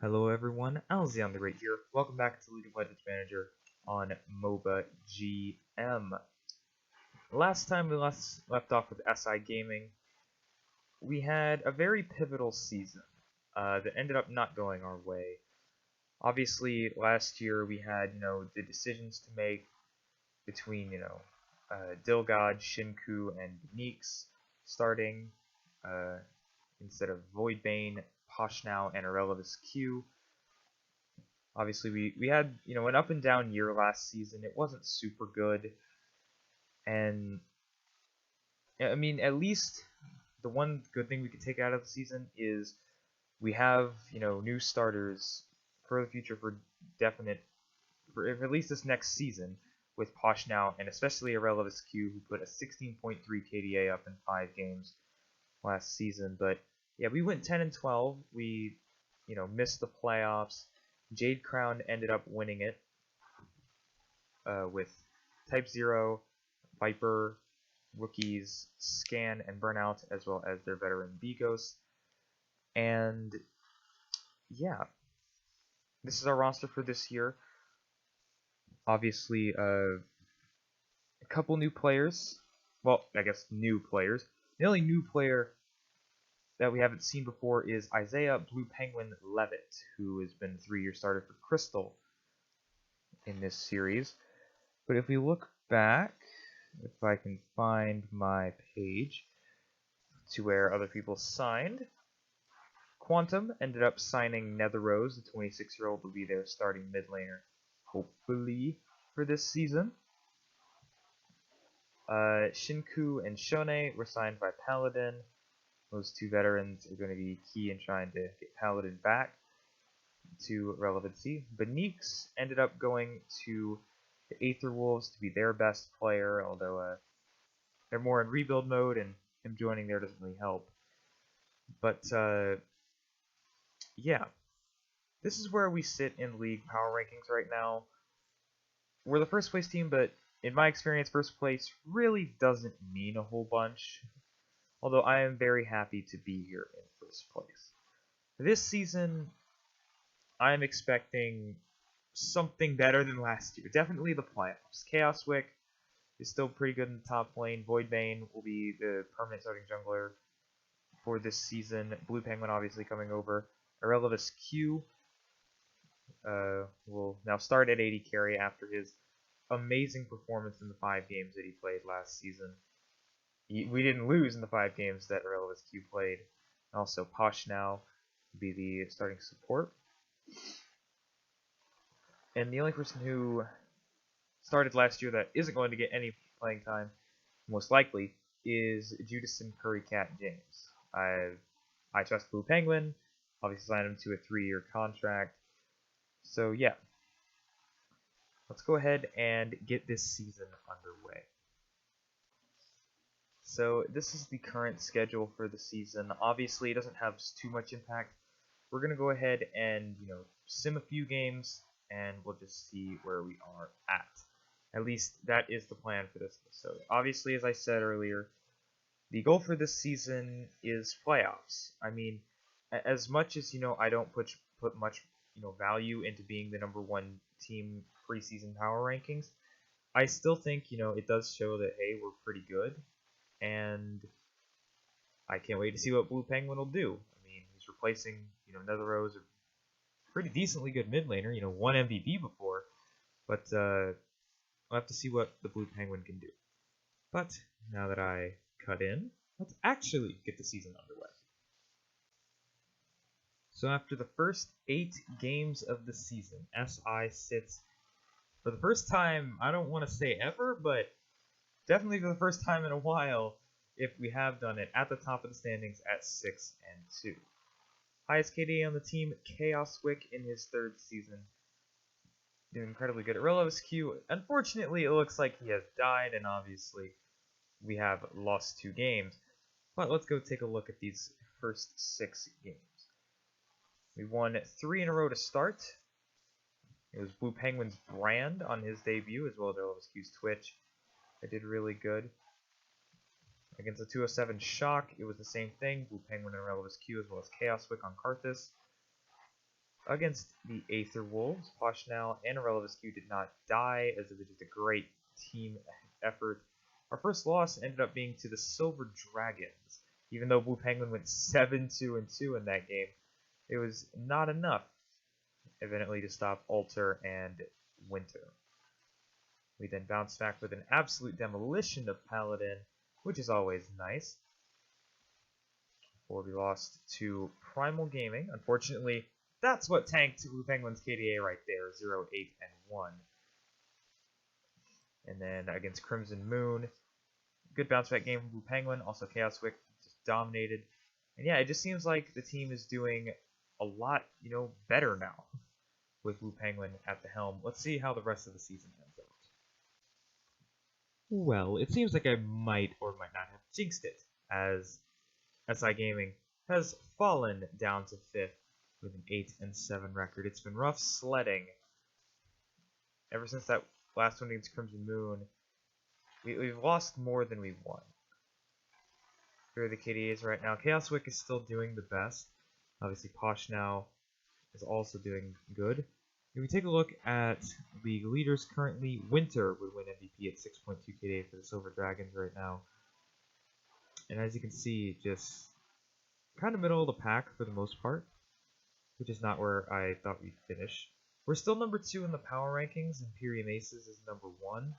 Hello everyone, Alzion the Great here. Welcome back to League of Legends Manager on MOBA GM. Last time we left off with SI Gaming, we had a very pivotal season that ended up not going our way. Obviously, last year we had, the decisions to make between, Dilgod, Shinku, and Neeks starting instead of Voidbane, Poshnow, and Irrelevous Q. Obviously, we had, an up and down year last season. It wasn't super good. And, I mean, at least the one good thing we could take out of the season is we have, new starters for the future for definite, for at least this next season with Posh now, and especially Irrelevous Q, who put a 16.3 KDA up in 5 games last season. But, yeah, we went 10 and 12. We, missed the playoffs. Jade Crown ended up winning it with Type 0, Viper, Rookies, Scan, and Burnout, as well as their veteran Bigos. And yeah, this is our roster for this year. Obviously, a couple new players. Well, I guess new players. The only new player that we haven't seen before is Isaiah Blue Penguin Levitt, who has been 3-year starter for Crystal in this series. But if we look back, if I can find my page to where other people signed, Quantum ended up signing Netherrose, the 26-year-old, will be their starting mid laner, hopefully, for this season. Shinku and Shone were signed by Paladin. Those two veterans are going to be key in trying to get Paladin back to relevancy. Benix ended up going to the Aether Wolves to be their best player, although they're more in rebuild mode, and him joining there doesn't really help. But yeah, this is where we sit in league power rankings right now. We're the first place team, but in my experience, first place really doesn't mean a whole bunch. Although I am very happy to be here in first place. This season, I'm expecting something better than last year. Definitely the playoffs. Chaos Wick is still pretty good in the top lane. Voidbane will be the permanent starting jungler for this season. Blue Penguin obviously coming over. Irrelevous Q will now start at 80 carry after his amazing performance in the 5 games that he played last season. We didn't lose in the 5 games that Irrelevous Q played. Also, Posh now will be the starting support. And the only person who started last year that isn't going to get any playing time, most likely, is Judison Currycat James. I trust Blue Penguin. Obviously signed him to a 3-year contract. So yeah, let's go ahead and get this season underway. So this is the current schedule for the season. Obviously, it doesn't have too much impact. We're gonna go ahead and sim a few games, and we'll just see where we are at. At least that is the plan for this episode. Obviously, as I said earlier, the goal for this season is playoffs. I mean, as much as I don't put much value into being the #1 team preseason power rankings, I still think it does show that hey, we're pretty good, and I can't wait to see what Blue Penguin will do. I mean, he's replacing Netherrose, a pretty decently good mid laner, won MVP before, but we'll have to see what the Blue Penguin can do. But now that I cut in, let's actually get the season underway. So after the first 8 games of the season, SI sits for the first time, I don't want to say ever, but definitely for the first time in a while, if we have done it, at the top of the standings at 6-2. Highest KD on the team, Chaos Wick in his 3rd season. Doing incredibly good. Irrelevous Q, unfortunately, it looks like he has died, and obviously we have lost 2 games. But let's go take a look at these first 6 games. We won 3 in a row to start. It was Blue Penguin's brand on his debut, as well as Irrelevous Q's Twitch. I did really good. Against the 207 Shock, it was the same thing. Blue Penguin and Irrelevous Q, as well as Chaos Wick on Karthus. against the Aether Wolves. Poshnell and Irrelevant Q did not die, as it was just a great team effort. Our first loss ended up being to the Silver Dragons. Even though Blue Penguin went 7-2-2 in that game, it was not enough, evidently, to stop Alter and Winter. We then bounced back with an absolute demolition of Paladin, which is always nice. Before we lost to Primal Gaming. Unfortunately, that's what tanked Blue Penguin's KDA right there, 0-8-1. And then against Crimson Moon, good bounce back game from Blue Penguin. Also, Chaos Wick just dominated. And yeah, it just seems like the team is doing a lot, better now with Blue Penguin at the helm. Let's see how the rest of the season ends out. Well, it seems like I might or might not have jinxed it, as SI Gaming has fallen down to 5th with an 8-7 record. It's been rough sledding ever since that last one against Crimson Moon. We've lost more than we've won. Here are the KDAs right now. Chaos Wick is still doing the best. Obviously, Poshnell is also doing good. If we take a look at league leaders currently, Winter would win MVP at 6.2 KDA for the Silver Dragons right now. And as you can see, just kind of middle of the pack for the most part, which is not where I thought we'd finish. We're still number 2 in the power rankings. Imperium Aces is number 1.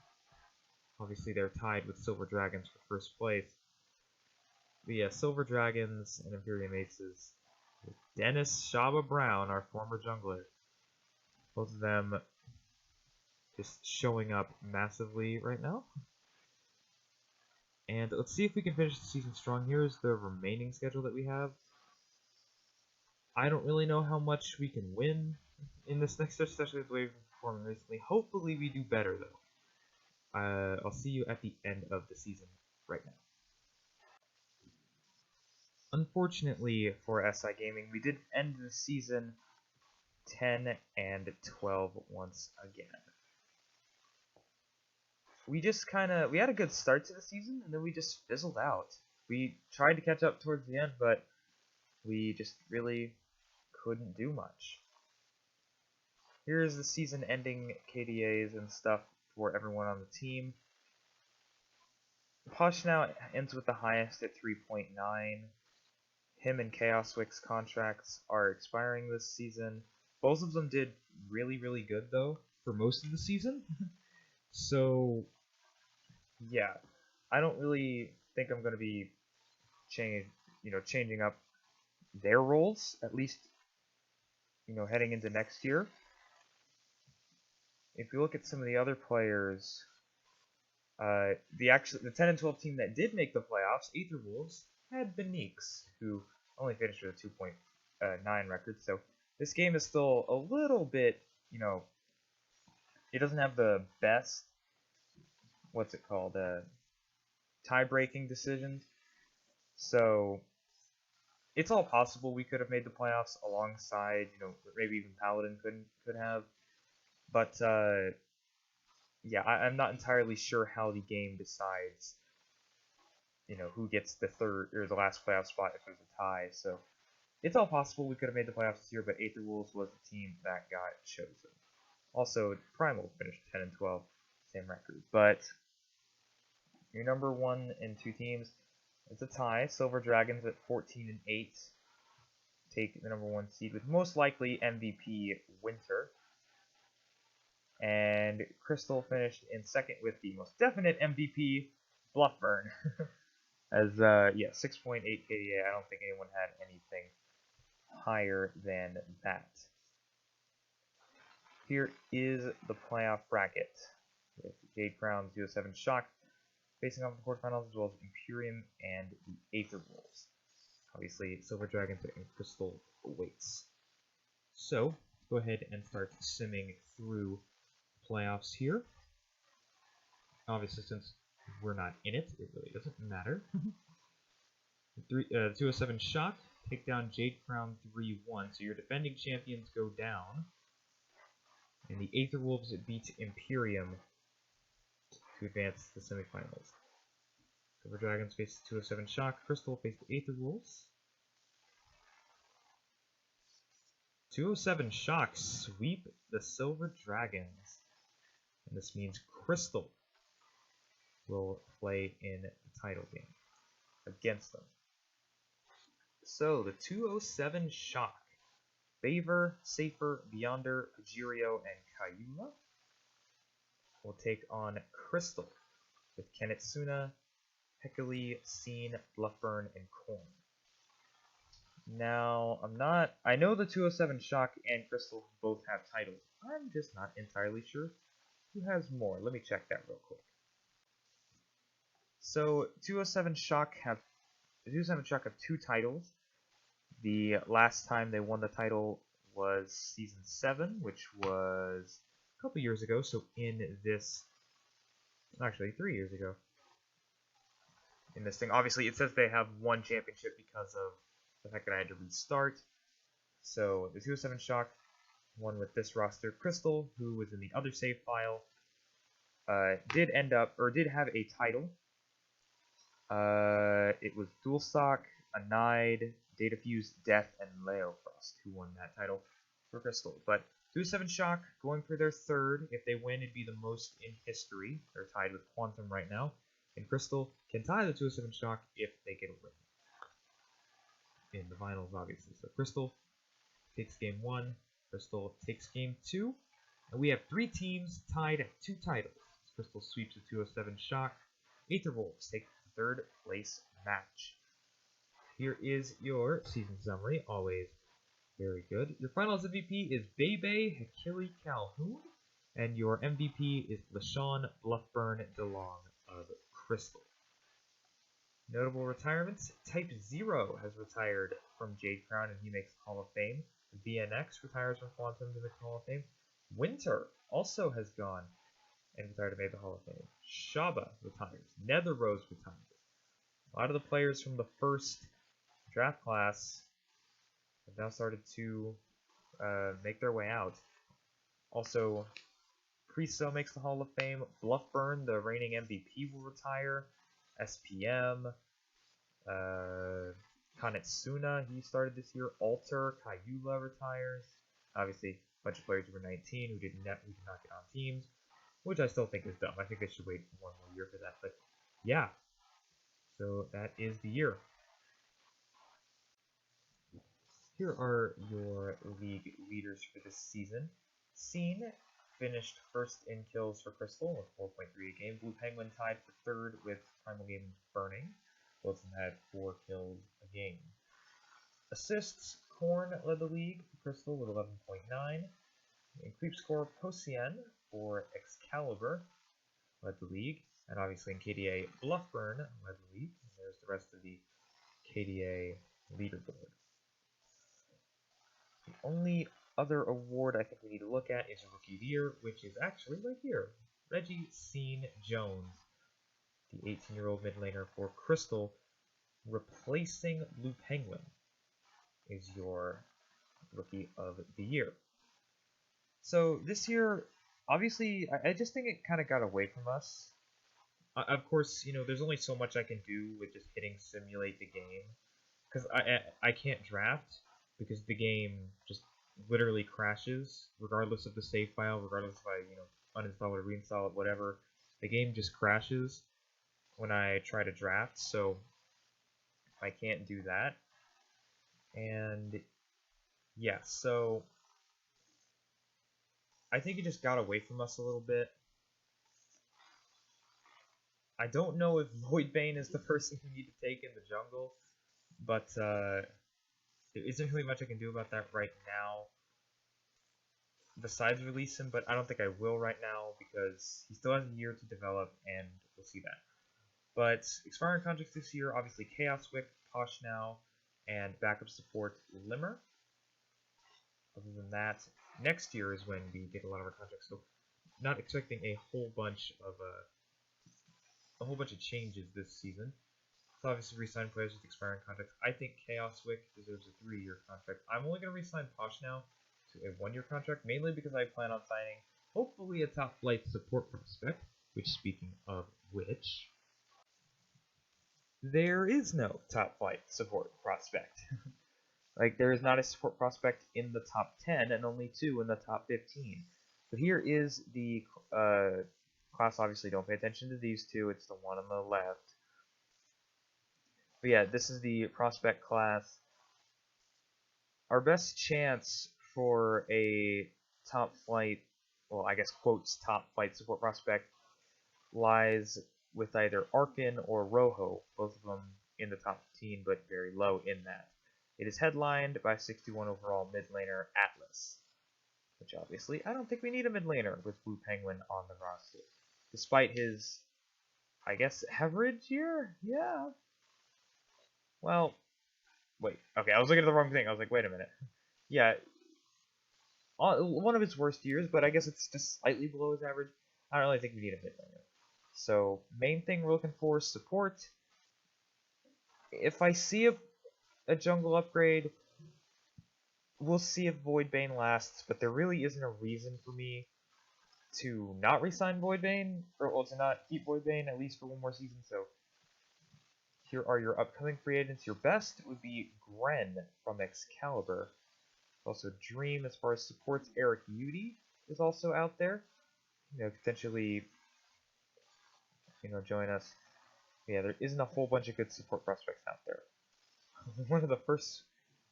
Obviously, they're tied with Silver Dragons for first place. But yeah, Silver Dragons and Imperium Aces. With Dennis Shaba Brown, our former jungler. Both of them just showing up massively right now. And let's see if we can finish the season strong. Here's the remaining schedule that we have. I don't really know how much we can win in this next stretch, especially with the way we've been performing recently. Hopefully we do better, though. I'll see you at the end of the season right now. Unfortunately for SI Gaming, we did end the season 10-12 once again. We had a good start to the season, and then we just fizzled out. We tried to catch up towards the end, but we just really couldn't do much. Here's the season-ending KDAs and stuff for everyone on the team. Posh now ends with the highest at 3.9. Him and Chaos Wick's contracts are expiring this season. Both of them did really, really good, though, for most of the season. So, yeah, I don't really think I'm going to be changing up their roles, at least, heading into next year. If you look at some of the other players, the 10 and 12 team that did make the playoffs, Aether Wolves, had Benix, who only finished with a 2.9 record. So this game is still a little bit, it doesn't have the best, tie-breaking decisions. So it's all possible we could have made the playoffs alongside, maybe even Paladin could have. But yeah, I'm not entirely sure how the game decides, who gets the third or the last playoff spot if there's a tie. So it's all possible we could have made the playoffs this year, but Aether Wolves was the team that got chosen. Also, Primal finished 10 and 12, same record. But your number 1 and 2 teams, it's a tie. Silver Dragons at 14 and 8 take the number 1 seed with most likely MVP Winter. And Crystal finished in second with the most definite MVP, Bluffburn. As, 6.8 KDA. I don't think anyone had anything higher than that. Here is the playoff bracket, with Jade Crown, 07 Shock facing off in the quarterfinals, as well as Imperium and the Aether Wolves. Obviously, Silver Dragons and Crystal awaits. So, let's go ahead and start simming through playoffs here. Obviously, since we're not in it, it really doesn't matter. 207 Shock, take down Jade Crown 3-1. So your defending champions go down. And the Aether Wolves beat Imperium to advance to the semifinals. Silver Dragons face 207 Shock. Crystal face the Aether Wolves. 207 Shock sweep the Silver Dragons. And this means Crystal will play in the title game against them. So the 207 Shock. Baver, Safer, Beyonder, Pajiro, and Kayula will take on Crystal with Kenetsuna, Hekali, Scene, Bluffburn, and Korn. Now, I know the 207 Shock and Crystal both have titles. I'm just not entirely sure who has more. Let me check that real quick. So, 207 Shock have 2 titles. The last time they won the title was Season 7, which was a couple years ago, so actually 3 years ago. In this thing, obviously it says they have 1 championship because of the fact that I had to restart. So the 207 Shock won with this roster. Crystal, who was in the other save file, did have a title. It was Dualstock, Anide, Datafuse, Death, and Leofrost who won that title for Crystal. But 207 Shock going for their 3rd. If they win, it'd be the most in history. They're tied with Quantum right now. And Crystal can tie the 207 Shock if they get a win in the finals, obviously. So Crystal takes game 1, Crystal takes game 2, and we have 3 teams tied at 2 titles. Crystal sweeps the 207 Shock. Aether Wolves take the 3rd place match. Here is your season summary, always very good. Your finals MVP is Bebe Hekili Calhoun, and your MVP is LaShawn Bluffburn DeLong of Crystal. Notable retirements: Type 0 has retired from Jade Crown and he makes the Hall of Fame. VNX retires from Quantum to make the Hall of Fame. Winter also has gone and retired and made the Hall of Fame. Shaba retires. Nether Rose retires. A lot of the players from the first draft class have now started to make their way out. Also, Priestcell makes the Hall of Fame. Bluffburn, the reigning MVP, will retire. SPM, Kanetsuna, he started this year. Alter, Kayula retires. Obviously, a bunch of players who were 19 who did not get on teams, which I still think is dumb. I think they should wait 1 more year for that. But yeah, so that is the year. Here are your league leaders for this season. Scene finished 1st in kills for Crystal with 4.3 a game. Blue Penguin tied for 3rd with Primal Game Burning. Both of them had 4 kills a game. Assists, Korn led the league for Crystal with 11.9. And creep score, Posien for Excalibur led the league. And obviously in KDA, Bluffburn led the league. And there's the rest of the KDA leaderboard. The only other award I think we need to look at is Rookie of the Year, which is actually right here. Reggie Scene Jones, the 18-year-old mid laner for Crystal, replacing Blue Penguin, is your Rookie of the Year. So this year, obviously, I just think it kind of got away from us. Of course, there's only so much I can do with just hitting simulate the game, because I can't draft, because the game just literally crashes, regardless of the save file, regardless if I uninstall or reinstall it, whatever. The game just crashes when I try to draft, so I can't do that. And yeah, so I think it just got away from us a little bit. I don't know if Voidbane is the person you need to take in the jungle, but there isn't really much I can do about that right now, besides release him, but I don't think I will right now because he still has a year to develop, and we'll see that. But expiring contracts this year, obviously Chaos Wick, Posh Now, and backup support Limmer. Other than that, next year is when we get a lot of our contracts, so not expecting a whole bunch of changes this season. So obviously re-sign players with expiring contracts. I think Chaos Wick deserves a 3-year contract. I'm only going to re-sign Posh Now to a 1-year contract, mainly because I plan on signing hopefully a top flight support prospect, which, speaking of which, there is no top flight support prospect. Like, there is not a support prospect in the top 10 and only 2 in the top 15. So here is the class. Obviously, don't pay attention to these two. It's the one on the left. But yeah, this is the prospect class. Our best chance for a top flight, well, I guess quotes top flight support prospect, lies with either Arkin or Rojo, both of them in the top 15, but very low in that. It is headlined by 61 overall mid laner Atlas, which obviously I don't think we need a mid laner with Blue Penguin on the roster, despite his, I guess, average year. Yeah. Well, wait. Okay, I was looking at the wrong thing. I was like, wait a minute. Yeah, one of his worst years, but I guess it's just slightly below his average. I don't really think we need a mid laner. So main thing we're looking for is support. If I see a jungle upgrade, we'll see if Voidbane lasts, but there really isn't a reason for me to not resign Voidbane, or well, to not keep Voidbane at least for one more season. So here are your upcoming free agents. Your best would be Gren from Excalibur. Also Dream as far as supports. Eric Udy is also out there. Potentially, join us. Yeah, there isn't a whole bunch of good support prospects out there.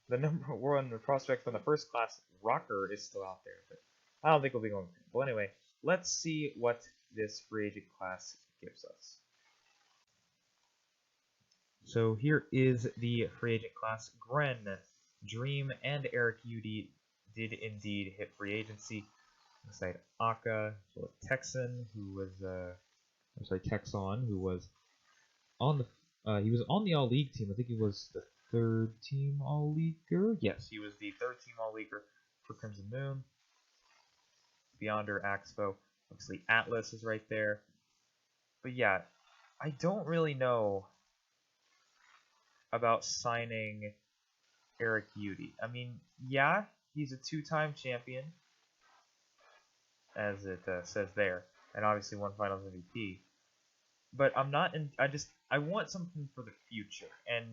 The number one prospect from the first class, Rocker, is still out there, but I don't think we'll be going. Well, anyway, let's see what this free agent class gives us. So here is the free agent class. Gren, Dream, and Eric Udy did indeed hit free agency. Inside Aka, so Texan, who was Texon, who was on the he was on the All League team. I think he was the third team All Leaguer. Yes, he was the third team All Leaguer for Crimson Moon. Beyonder, Axpo, obviously Atlas is right there. But yeah, I don't really know about signing Eric Udy. I mean, yeah, he's a two-time champion, as it says there, and obviously won Finals MVP. But I'm not in. I want something for the future, and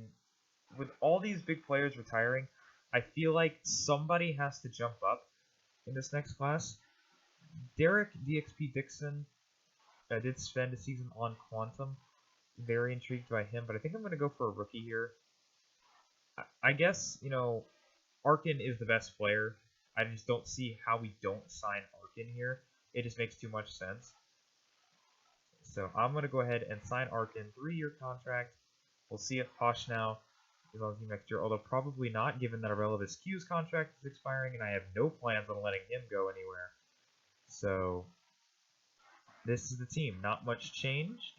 with all these big players retiring, I feel like somebody has to jump up in this next class. Derek DXP Dixon did spend a season on Quantum. Very intrigued by him, but I think I'm going to go for a rookie here. I guess, Arkin is the best player. I just don't see how we don't sign Arkin here. It just makes too much sense. So I'm going to go ahead and sign Arkin, 3-year contract. We'll see if Hoshnow is on the team next year, although probably not, given that Aurelius Q's contract is expiring, and I have no plans on letting him go anywhere. So this is the team. Not much changed.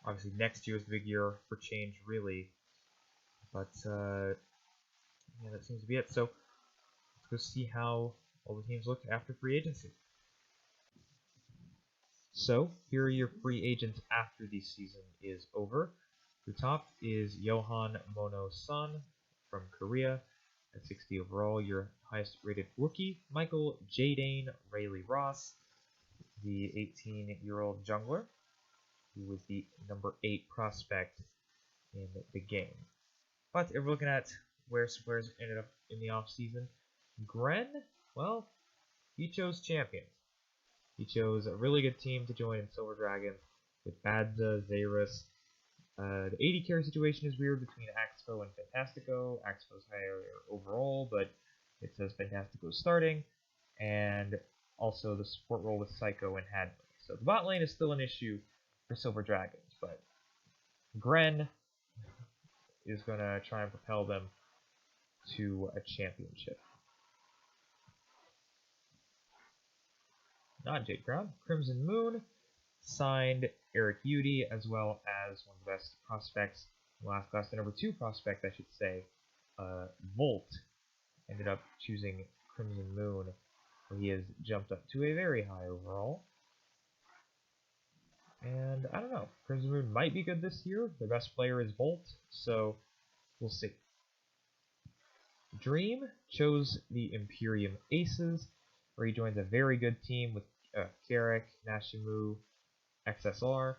Obviously, next year is the big year for change, really. But yeah, that seems to be it. So let's go see how all the teams look after free agency. So here are your free agents after the season is over. The top is Johan Mono-san from Korea at 60 overall. Your highest rated rookie, Michael Jadane Rayleigh Ross, the 18-year-old jungler, who was the number 8 prospect in the game. But if we're looking at where some players ended up in the offseason, Gren, well, he chose champions. He chose a really good team to join in Silver Dragons with Badza, Xerus. The 80 carry situation is weird between Axpo and Fantastico. Axpo's higher overall, but it says Fantastico's starting. And also the support role with Psycho and Hadley. So the bot lane is still an issue for Silver Dragons, but Gren is going to try and propel them to a championship. Not Jade Crown. Crimson Moon signed Eric Udy, as well as one of the best prospects in the last class, the number 2 prospect, I should say, Volt, ended up choosing Crimson Moon, where he has jumped up to a very high overall. And I don't know, Crimson Moon might be good this year. The best player is Volt, so we'll see. Dream chose the Imperium Aces, where he joins a very good team with Garrick, Nashimu, XSR,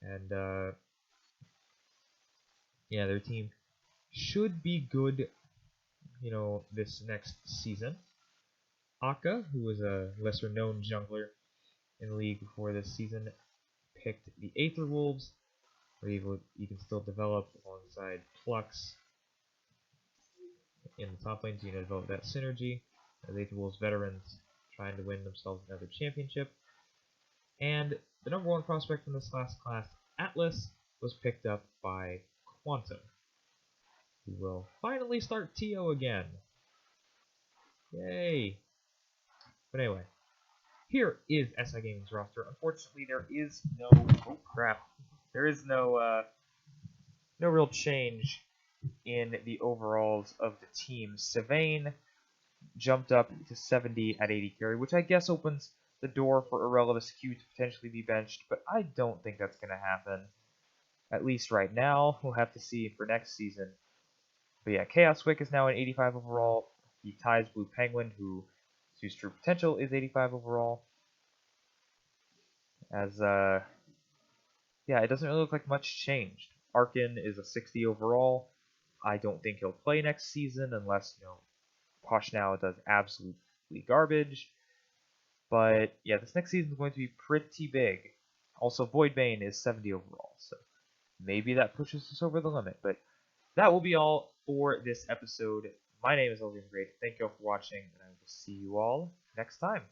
and yeah, their team should be good, this next season. Akka, who was a lesser-known jungler in the league before this season, picked the Aether Wolves, where you can still develop alongside Plux in the top lane, so you can develop that synergy. The Aether Wolves veterans trying to win themselves another championship. And the number one prospect from this last class, Atlas, was picked up by Quantum, who will finally start TO again. Yay! But anyway, here is SI Gaming's roster. Unfortunately, there is no... Oh, crap. There is no real change in the overalls of the team. Sylvain jumped up to 70 at 80 carry, which I guess opens the door for Irrelevant Q to potentially be benched, but I don't think that's going to happen. At least right now. We'll have to see for next season. But yeah, Chaos Wick is now an 85 overall. He ties Blue Penguin, whose true potential is 85 overall. As, yeah, it doesn't really look like much changed. Arkin is a 60 overall. I don't think he'll play next season unless, Poshnau does absolutely garbage. But yeah, this next season is going to be pretty big. Also, Voidbane is 70 overall, so maybe that pushes us over the limit. But that will be all for this episode. My name is Elgin Great. Thank you all for watching, and I will see you all next time.